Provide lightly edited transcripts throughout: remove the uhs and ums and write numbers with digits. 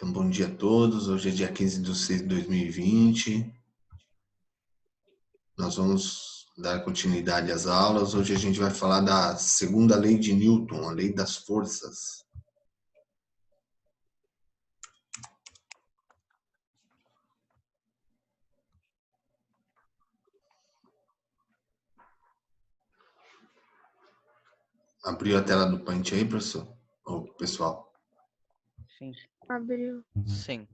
Então, bom dia a todos. Hoje é dia 15/6/2020. Nós vamos dar continuidade às aulas. Hoje a gente vai falar da segunda lei de Newton, a lei das forças. Abriu a tela do Paint aí, professor? Ô, pessoal. Sim. Abriu. Sim.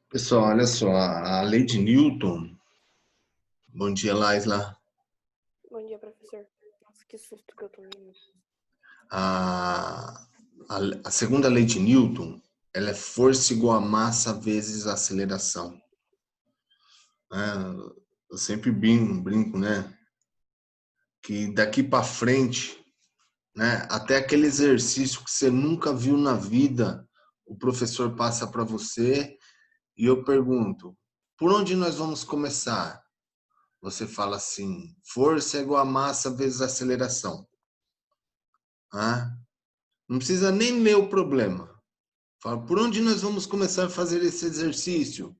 Pessoal, olha só, a lei de Newton. Bom dia, Laisla. Bom dia, professor. Nossa, que susto que eu tomei. A segunda lei de Newton, ela é força igual a massa vezes aceleração. Eu sempre brinco, né? Que daqui para frente, né? Até aquele exercício que você nunca viu na vida, o professor passa para você e eu pergunto: por onde nós vamos começar? Você fala assim: força é igual a massa vezes aceleração. Não precisa nem ler o problema. Fala: por onde nós vamos começar a fazer esse exercício?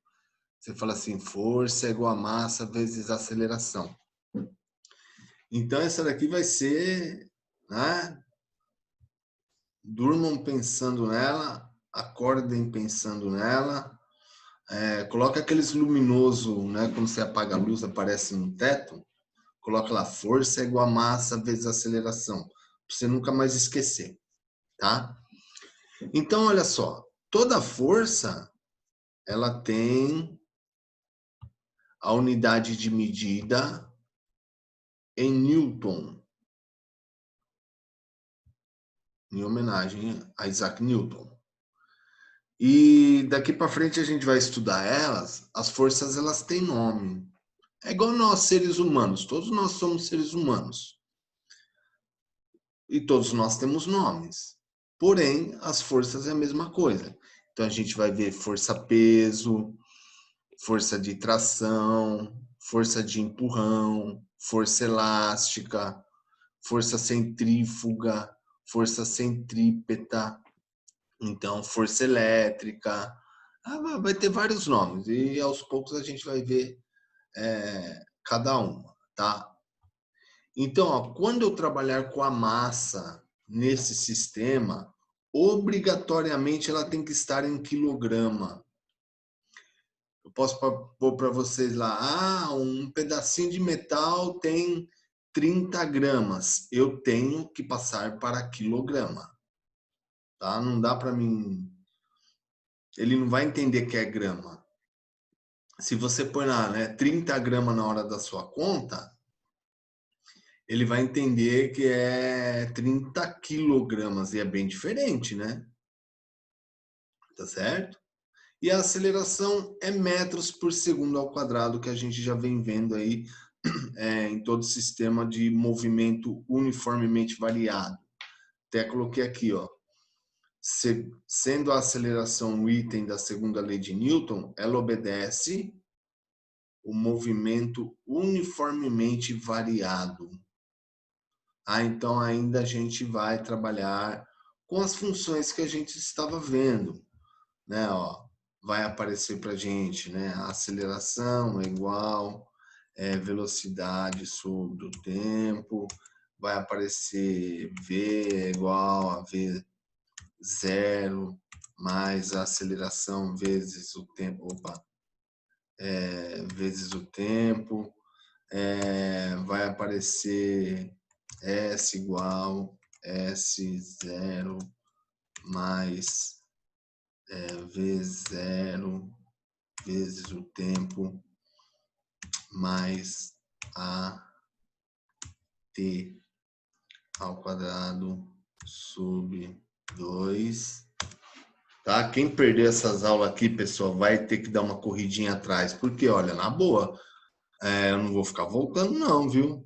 Você fala assim: força é igual a massa vezes aceleração. Então essa daqui vai ser, né? Durmam pensando nela, acordem pensando nela. Coloca aqueles luminoso, né? Quando você apaga a luz, aparece no teto. Coloca lá, força é igual a massa vezes aceleração. Pra você nunca mais esquecer, tá? Então, olha só. Toda força, ela tem a unidade de medida em Newton. em homenagem a Isaac Newton. E daqui para frente a gente vai estudar elas. As forças, elas têm nome. É igual nós, seres humanos. Todos nós somos seres humanos. E todos nós temos nomes. Porém, as forças é a mesma coisa. Então a gente vai ver força-peso, força de tração, força de empurrão, força elástica, força centrífuga, força centrípeta, então força elétrica. Vai ter vários nomes e aos poucos a gente vai ver cada uma, tá? Então, ó, quando eu trabalhar com a massa nesse sistema, obrigatoriamente ela tem que estar em quilograma. Eu posso pôr para vocês lá, um pedacinho de metal tem 30 gramas. Eu tenho que passar para quilograma. Tá? Não dá para mim... Ele não vai entender que é grama. Se você põe lá, né, 30 gramas na hora da sua conta, ele vai entender que é 30 quilogramas. E é bem diferente, né? Tá certo? E a aceleração é metros por segundo ao quadrado, que a gente já vem vendo aí em todo sistema de movimento uniformemente variado. Até coloquei aqui, ó. Sendo a aceleração um item da segunda lei de Newton, ela obedece o movimento uniformemente variado. Então ainda a gente vai trabalhar com as funções que a gente estava vendo, né? Ó, vai aparecer para a gente, né? A aceleração é igual velocidade sobre o tempo, vai aparecer V é igual a V0 mais a aceleração vezes o tempo, vezes o tempo, vai aparecer S igual S0 mais V0 vezes o tempo mais a t ao quadrado sobre 2. Tá? Quem perder essas aulas aqui, pessoal, vai ter que dar uma corridinha atrás, porque, olha, na boa, eu não vou ficar voltando não, viu?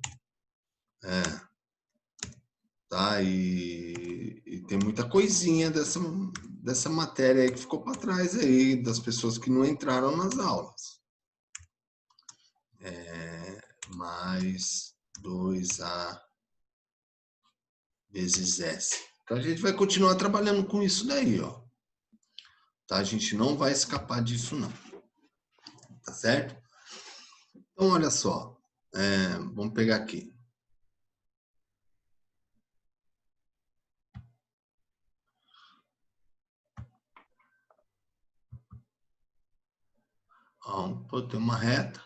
Tá? E tem muita coisinha dessa matéria aí que ficou para trás aí, das pessoas que não entraram nas aulas. Mais 2A vezes S. Então a gente vai continuar trabalhando com isso daí, ó. Tá? A gente não vai escapar disso, não. Tá certo? Então, olha só. Vamos pegar aqui. Ó, tem uma reta.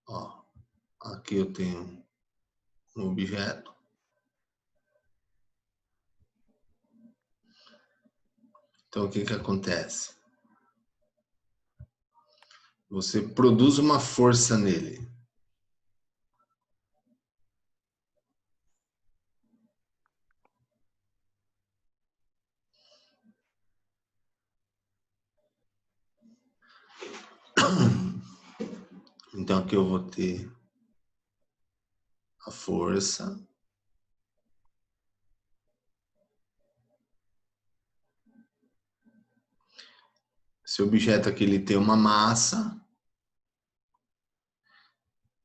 Ó, aqui eu tenho um objeto. Então, o que que acontece? Você produz uma força nele. Então, aqui eu vou ter a força. Esse objeto aqui ele tem uma massa.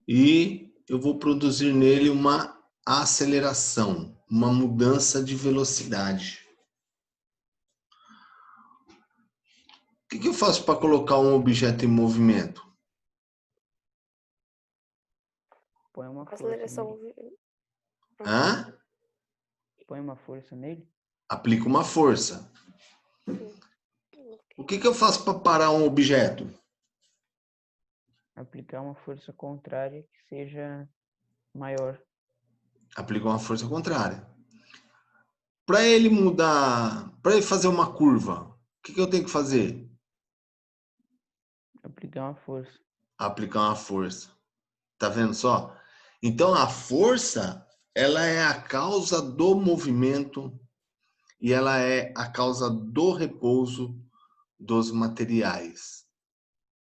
E eu vou produzir nele uma aceleração, uma mudança de velocidade. O que eu faço para colocar um objeto em movimento? Põe uma força Aceleração. nele. Hã? Põe uma força nele. Aplica uma força. Sim. O que eu faço para parar um objeto? Aplicar uma força contrária que seja maior. Aplica uma força contrária. Para ele mudar, para ele fazer uma curva, o que eu tenho que fazer? Aplicar uma força. aplicar uma força. Tá vendo só? Então, a força, ela é a causa do movimento e ela é a causa do repouso dos materiais,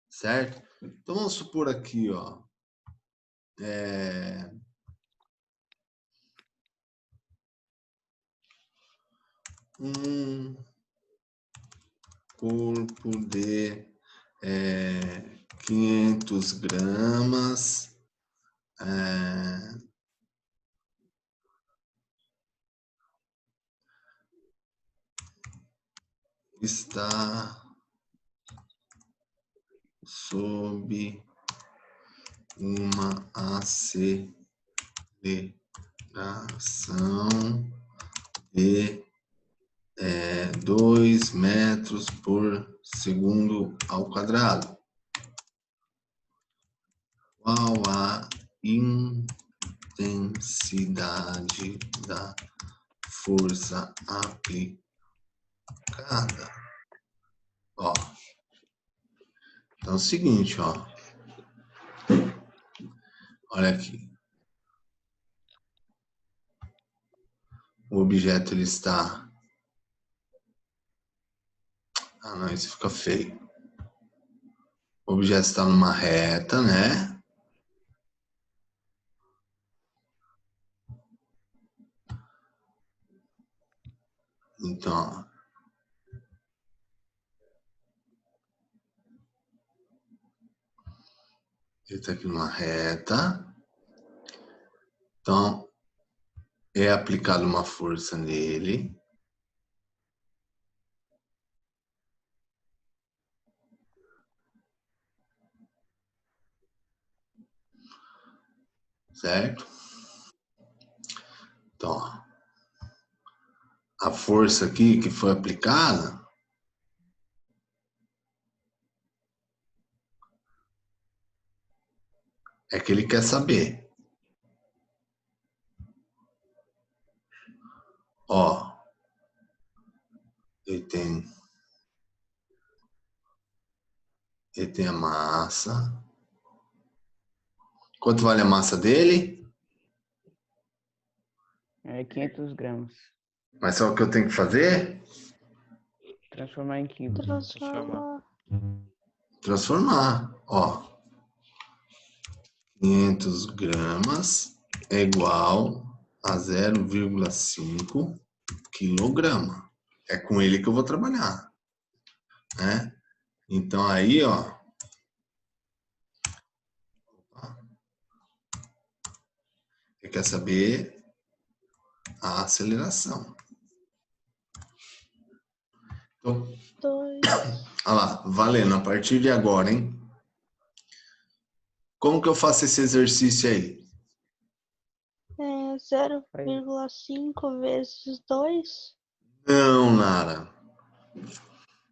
certo? Então, vamos supor aqui, ó, um corpo de 500 gramas está sob uma aceleração de 2 metros por segundo ao quadrado. Qual a intensidade da força aplicada? Ó, então é o seguinte, ó. Olha aqui. O objeto ele está... Ah, não, isso fica feio. O objeto está numa reta, né? Então, ó, ele está aqui numa reta. Então, é aplicada uma força nele. Certo? Então, ó, a força aqui que foi aplicada é que ele quer saber. Ó, ele tem a massa. Quanto vale a massa dele? 500 gramas. Mas só o que eu tenho que fazer? Transformar em quilos. Transformar. Ó, 500 gramas é igual a 0,5 quilograma. É com ele que eu vou trabalhar, né? Então aí, ó, você quer saber a aceleração. Então, olha lá, valendo a partir de agora, hein? Como que eu faço esse exercício aí? 0,5 vezes 2. Não, Lara.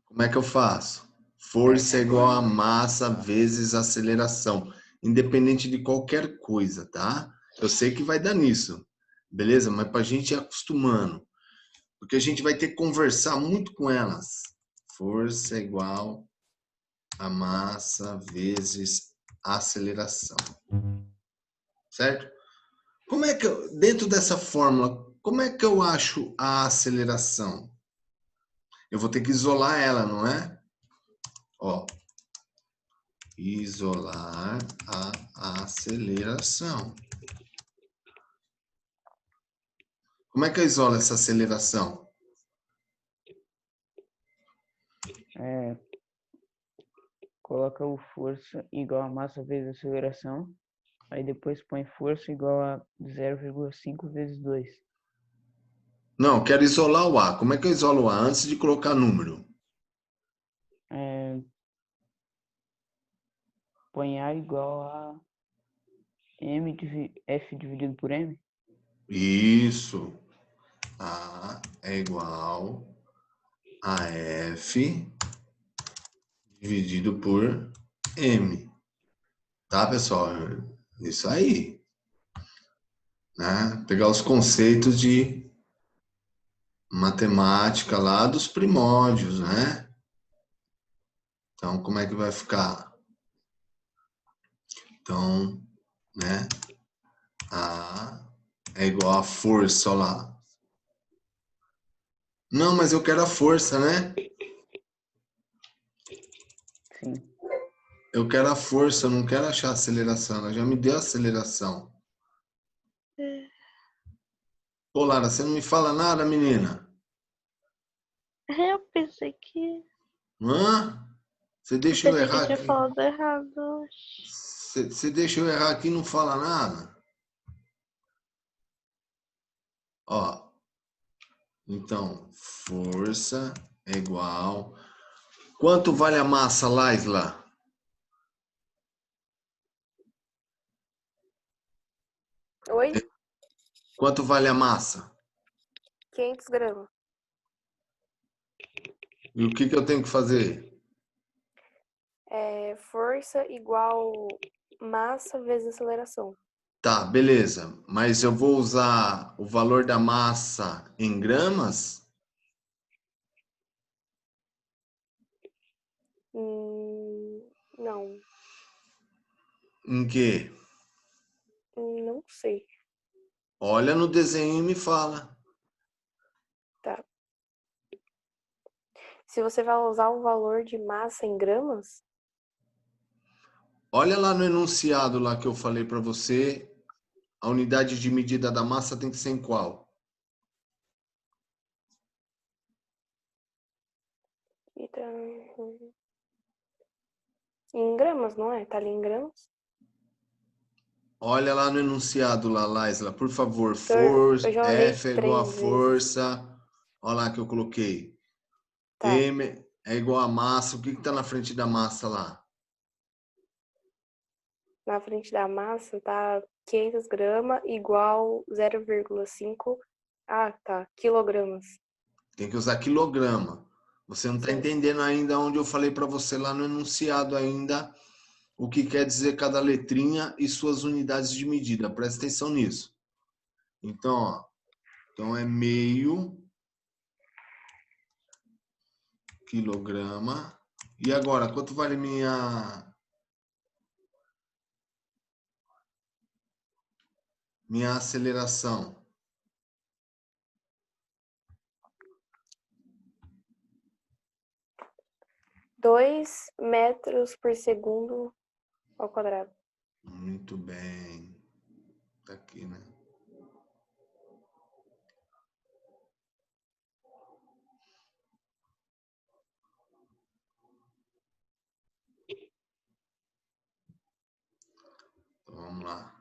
Como é que eu faço? Força é igual a massa vezes aceleração, independente de qualquer coisa, tá? Eu sei que vai dar nisso, beleza? Mas pra gente ir acostumando, porque a gente vai ter que conversar muito com elas. Força é igual a massa vezes aceleração, certo? Como é que dentro dessa fórmula, como é que eu acho a aceleração? Eu vou ter que isolar ela, não é? Ó, isolar a aceleração. Como é que eu isolo essa aceleração? Coloca o força igual a massa vezes aceleração. Aí depois põe força igual a 0,5 vezes 2. Não, quero isolar o A. Como é que eu isolo o A antes de colocar número? Põe A igual a F dividido por M. Isso. A é igual a F dividido por M. Tá, pessoal? Isso aí. Né? Pegar os conceitos de matemática lá dos primórdios, né? Então, como é que vai ficar? Então, né? A é igual a força, olha lá. Não, mas eu quero a força, né? Sim. Eu quero a força, eu não quero achar a aceleração. Ela já me deu a aceleração. Ô, Lara, você não me fala nada, menina? Eu pensei que. Hã? Você Eu deixa eu pensei que eu errar tinha aqui. falado errado. Você deixa eu errar aqui e não fala nada? Ó, então, força é igual. Quanto vale a massa lá, Isla? Oi? Quanto vale a massa? 500 gramas. E o que eu tenho que fazer? Força igual massa vezes aceleração. Tá, beleza. Mas eu vou usar o valor da massa em gramas? Não, Em quê? não sei. Olha no desenho e me fala. Tá. Se você vai usar o valor de massa em gramas, Olha lá no enunciado lá que eu falei para você. A unidade de medida da massa tem que ser em qual? e tá em gramas, não é? Tá ali em gramas. Olha lá no enunciado lá, Laisla, por favor. Eu Força, já olhei F é igual a 3 vezes. força. Olha lá que eu coloquei. Tá. M é igual a massa. O que está na frente da massa lá? Na frente da massa tá 500 gramas igual 0,5. Ah, tá. Quilogramas. Tem que usar quilograma. Você não está Sim. entendendo ainda onde eu falei para você lá no enunciado ainda o que quer dizer cada letrinha e suas unidades de medida. Presta atenção nisso. Então, ó, então é meio quilograma. E agora, quanto vale minha aceleração? 2 metros por segundo ao quadrado. Muito bem. Tá aqui, né? Então, vamos lá.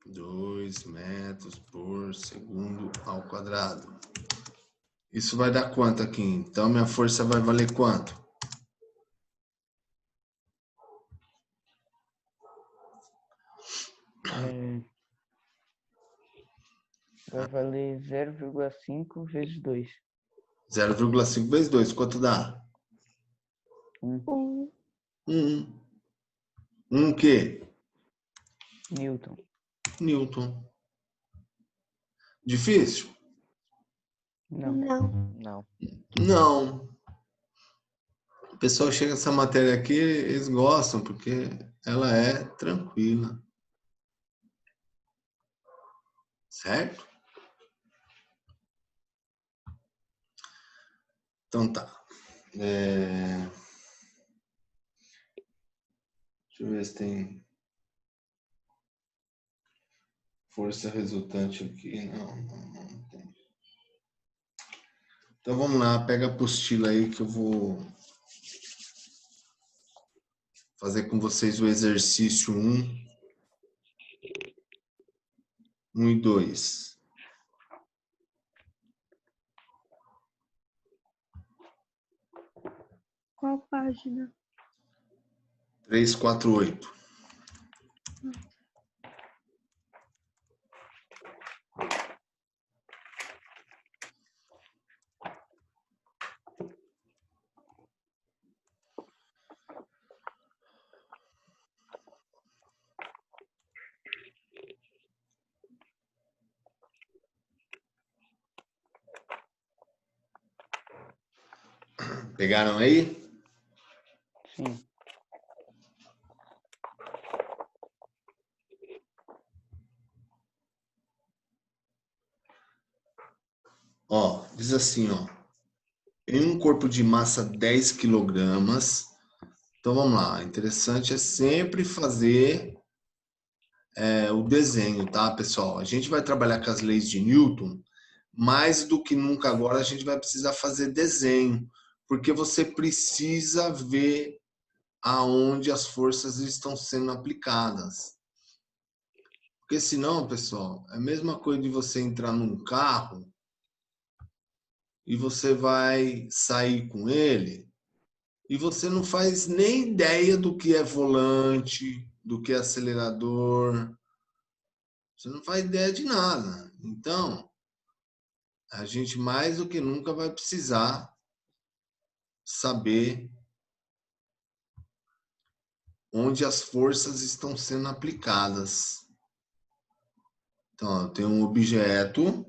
Dois metros por segundo ao quadrado. Isso vai dar quanto aqui? Então, minha força vai valer quanto? Vai valer 0,5 vezes 2. 0,5 vezes 2, quanto dá? 1 1. Um quê? Newton. Newton. Difícil? Não. Não. Não. O pessoal chega nessa matéria aqui, eles gostam, porque ela é tranquila. Certo? Então tá. Deixa eu ver se tem força resultante aqui. Não tem. Então vamos lá, pega a apostila aí que eu vou fazer com vocês o exercício 1 e 2. Qual página? 348. Pegaram aí? Sim. Ó, diz assim, ó. Em um corpo de massa 10 quilogramas. Então vamos lá. Interessante é sempre fazer o desenho, tá, pessoal? A gente vai trabalhar com as leis de Newton. Mais do que nunca agora a gente vai precisar fazer desenho, porque você precisa ver aonde as forças estão sendo aplicadas. Porque senão, pessoal, é a mesma coisa de você entrar num carro e você vai sair com ele e você não faz nem ideia do que é volante, do que é acelerador. Você não faz ideia de nada. Então, a gente mais do que nunca vai precisar saber onde as forças estão sendo aplicadas. Então, eu tenho um objeto,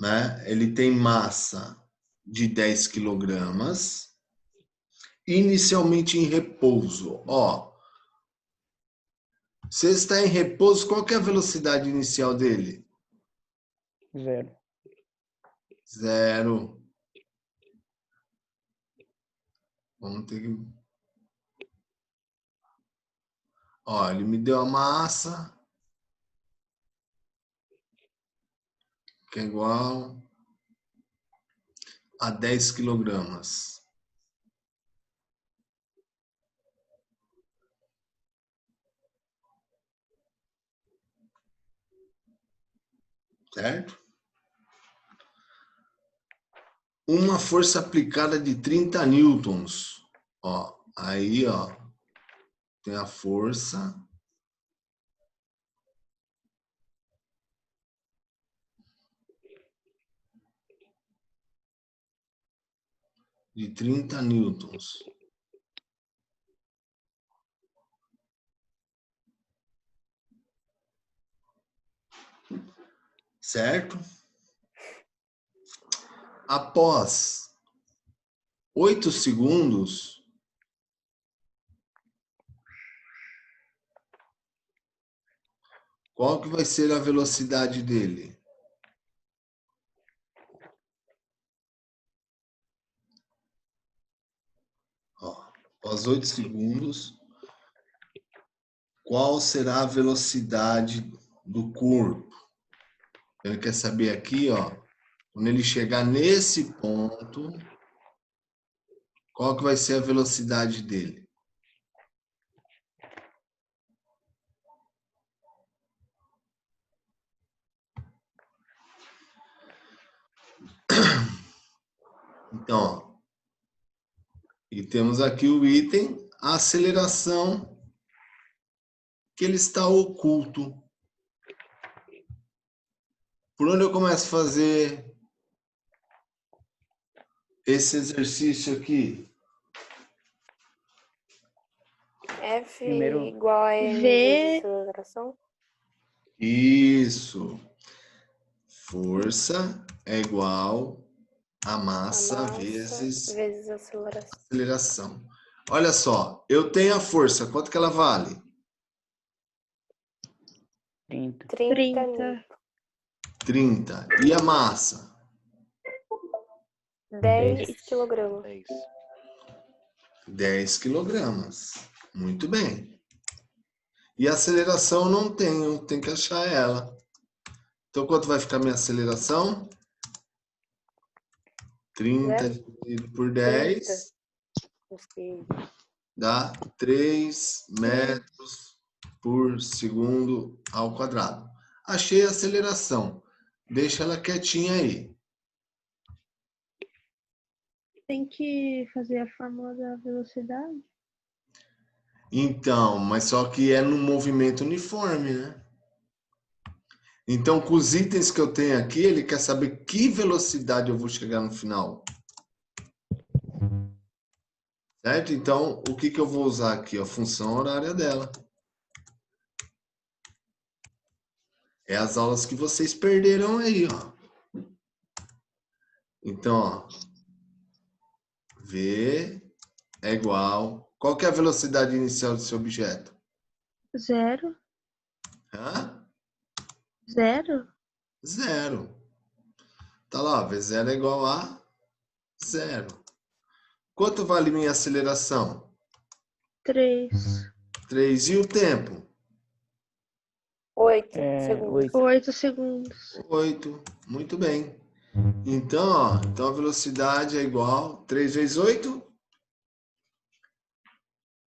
né? Ele tem massa de 10 quilogramas, inicialmente em repouso. Ó, se está em repouso, qual que é a velocidade inicial dele? 0. 0. Vamos ter que... Ó, ele me deu a massa, que é igual a 10 quilogramas. Certo? Uma força aplicada de 30 newtons. Ó, aí, ó, tem a força de 30 newtons. Certo? Após 8 segundos, qual que vai ser a velocidade dele? Ó, após 8 segundos, qual será a velocidade do corpo? Ele quer saber aqui, ó, quando ele chegar nesse ponto, qual que vai ser a velocidade dele? Então, ó, e temos aqui o item, a aceleração, que ele está oculto. Por onde eu começo a fazer esse exercício aqui? F Primeiro- igual a M V. vezes aceleração. Isso. Força é igual a massa vezes vezes aceleração. aceleração. Olha só, eu tenho a força, quanto que ela vale? 30. 30 30. 30. E a massa? 10 quilogramas. 10. 10 quilogramas. Muito bem. E a aceleração eu não tenho, tem que achar ela. Então, quanto vai ficar minha aceleração? 30 dividido por 10 dá 3 metros por segundo ao quadrado. Achei a aceleração. Deixa ela quietinha aí. Tem que fazer a fórmula da velocidade. Então, mas só que é no movimento uniforme, né? Então, com os itens que eu tenho aqui, ele quer saber que velocidade eu vou chegar no final. Certo? Então, o que que eu vou usar aqui? A função horária dela. É as aulas que vocês perderam aí, ó. Então, ó, V é igual... Qual que é a velocidade inicial do seu objeto? 0. Hã? 0. 0. Tá lá, ó, V0 é igual a 0. Quanto vale minha aceleração? 3. 3. E o tempo? 8 É, segundos. 8. 8 segundos. 8. Muito bem. Então, ó, então a velocidade é igual 3 vezes 8?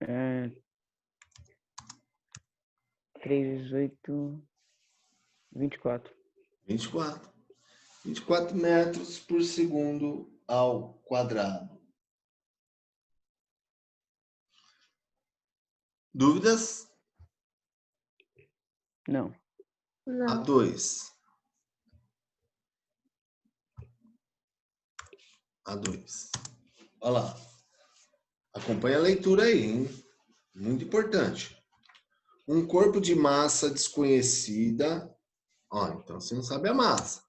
É, 3 vezes 8, 24. 24. 24 metros por segundo ao quadrado. Dúvidas? Não. Não. A2. A2. Olha lá. Acompanha a leitura aí, hein? Muito importante. Um corpo de massa desconhecida. Ó, então você não sabe a massa.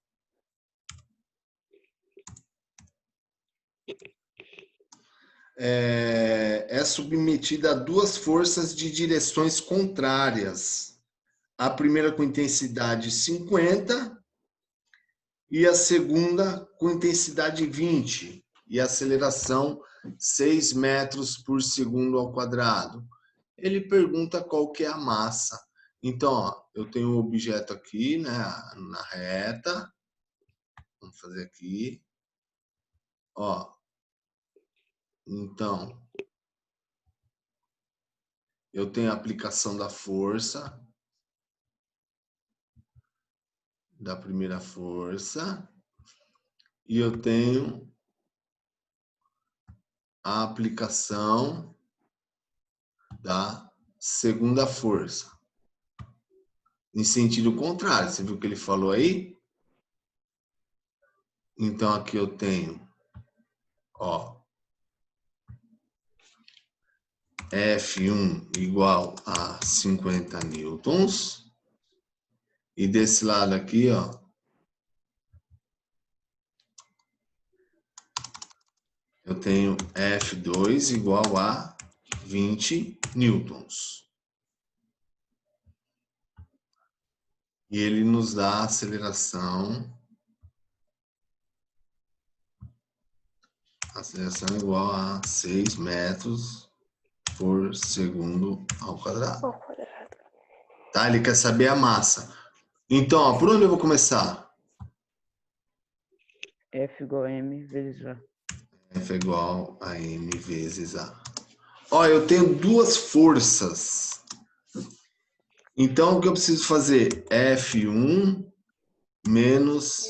É submetida a duas forças de direções contrárias. A primeira com intensidade 50 e a segunda com intensidade 20 e aceleração 6 metros por segundo ao quadrado. Ele pergunta qual que é a massa. Então, ó, eu tenho um objeto aqui, né, na reta. Vamos fazer aqui. Ó. Então, eu tenho a aplicação da força, da primeira força, e eu tenho a aplicação da segunda força. Em sentido contrário, você viu o que ele falou aí? Então aqui eu tenho, ó, F1 igual a 50 newtons. E desse lado aqui, ó, eu tenho F2 igual a 20 newtons. E ele nos dá a aceleração. Aceleração igual a 6 metros por segundo ao quadrado. Ao quadrado. Tá? Ele quer saber a massa. Então, ó, por onde eu vou começar? F igual a M vezes A. F é igual a M vezes A. Ó, eu tenho duas forças. Então, o que eu preciso fazer? F1 menos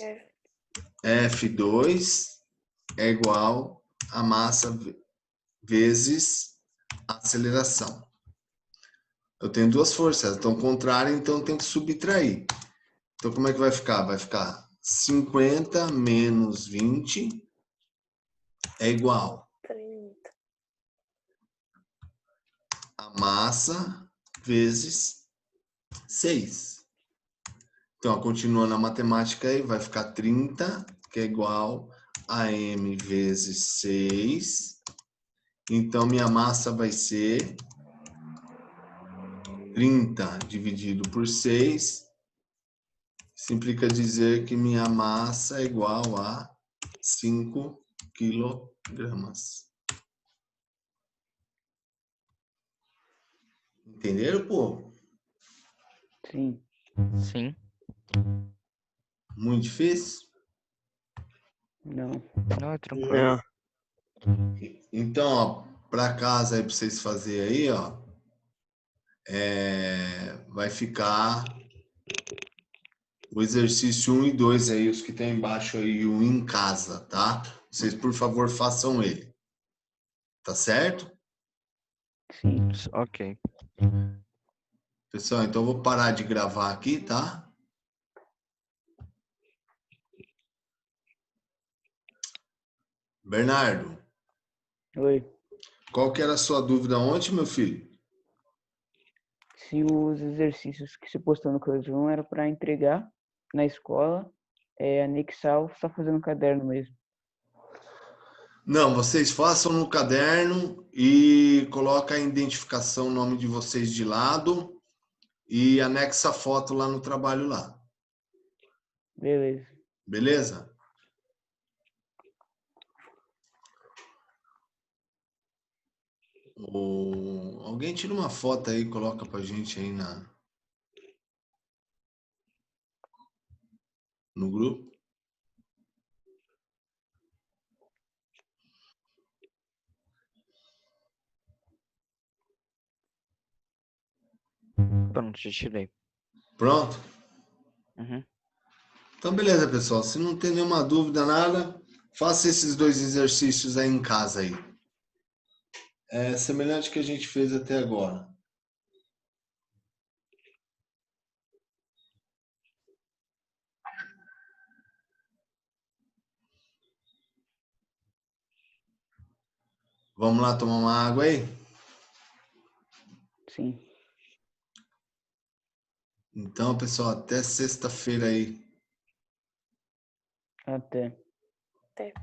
F2 é igual a massa vezes a aceleração. Eu tenho duas forças, elas estão contrárias, então tem que subtrair. Então, como é que vai ficar? Vai ficar 50 menos 20 é igual 30. a massa vezes 6. Então, continuando a matemática aí, vai ficar 30, que é igual a m vezes 6. Então, minha massa vai ser 30 dividido por 6. Isso implica dizer que minha massa é igual a 5 quilogramas. Entenderam, pô? Sim. Sim. Muito difícil? Não. Não, é tranquilo. Não. Então, ó, para casa aí, para vocês fazerem aí, ó, vai ficar o exercício 1 e 2 aí, os que estão embaixo aí, o em casa, tá? Vocês, por favor, façam ele. Tá certo? Sim. Ok. Pessoal, então eu vou parar de gravar aqui, tá? Bernardo, Oi. qual que era a sua dúvida ontem, meu filho? Se os exercícios que você postou no Classroom era para entregar na escola, anexar ou só fazer no caderno mesmo? Não, vocês façam no caderno e coloca a identificação, o nome de vocês de lado e anexa a foto lá no trabalho lá. Beleza. Beleza? Alguém tira uma foto aí e coloca pra gente aí no grupo. Pronto, já tirei. Pronto? Uhum. Então, beleza, pessoal. Se não tem nenhuma dúvida, nada, faça esses 2 exercícios aí em casa aí. É semelhante ao que a gente fez até agora. Vamos lá tomar uma água aí? Sim. Então, pessoal, até sexta-feira aí. Até. Até.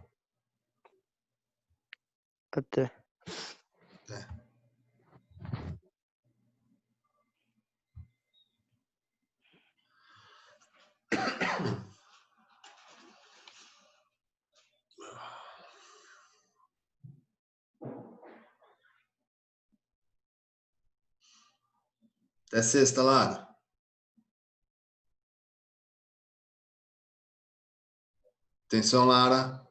Até sexta, Lara. Atenção, Lara.